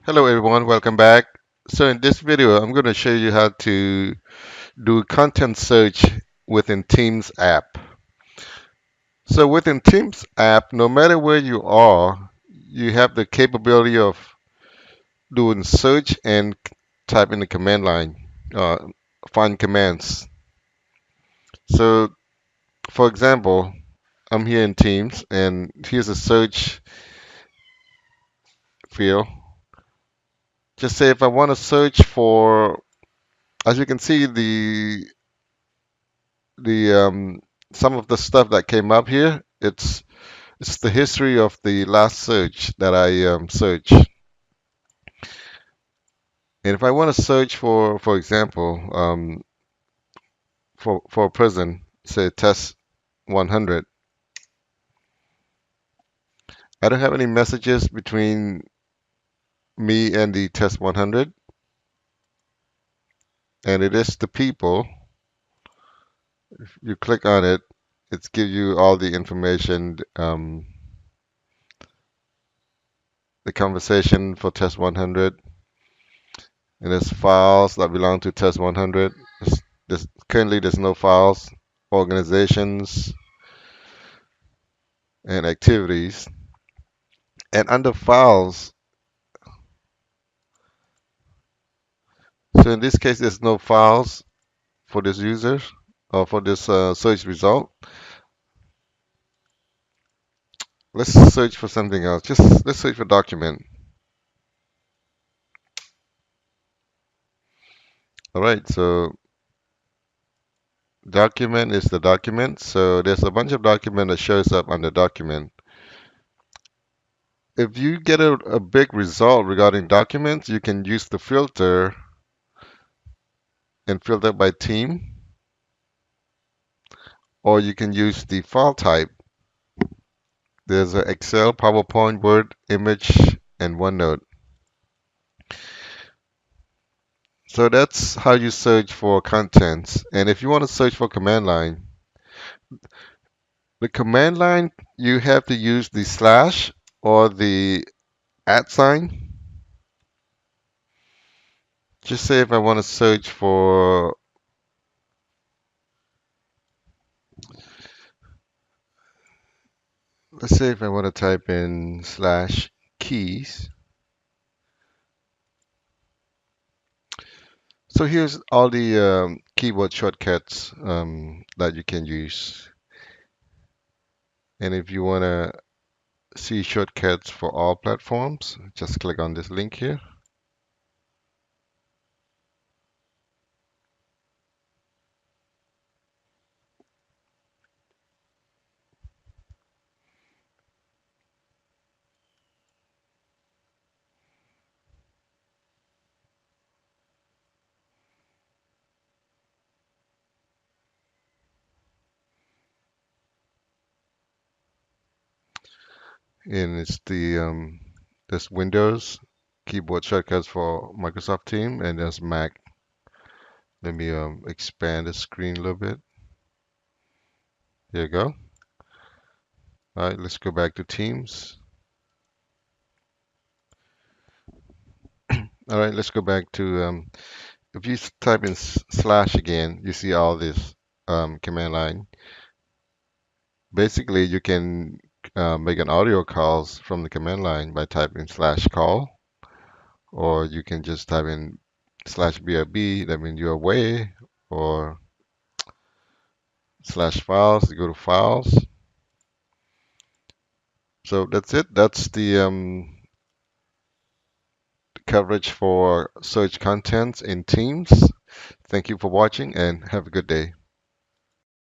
Hello everyone, welcome back. So in this video, I'm going to show you how to do content search within Teams app. So within Teams app, no matter where you are, you have the capability of doing search and type in the command line, uh, find commands. So for example, I'm here in Teams and here's a search field. Just say if I want to search for, as you can see, the some of the stuff that came up here, it's the history of the last search that I searched. And if I want to search for example, for a person, say test 100, I don't have any messages between me and the test 100, and it is the people. You click on it, it's give you all the information, the conversation for test 100. And there's files that belong to test 100. Currently, there's no files, organizations, and activities. And under files, so in this case, there's no files for this user or for this search result. Let's search for something else. Just let's search for document. All right, so document is the document. So there's a bunch of document that shows up under document. If you get a big result regarding documents, you can use the filter and filter by team, or you can use the file type. There's a Excel, PowerPoint, Word, image, and OneNote. So that's how you search for contents. And if you want to search for command line, the command line, you have to use the slash or the at sign. Just say if I want to search for, let's say if I want to type in slash keys. So here's all the keyboard shortcuts that you can use. And if you want to see shortcuts for all platforms, just click on this link here. And it's the there's Windows keyboard shortcuts for Microsoft Team, and there's Mac. Let me expand the screen a little bit. There you go. All right, let's go back to Teams. All right, let's go back to if you type in slash again, you see all this command line. Basically, you can make an audio calls from the command line by typing slash call, or you can just type in slash BRB, that means you're away, or slash files, you go to files. So that's it. That's the coverage for search contents in Teams. Thank you for watching and have a good day.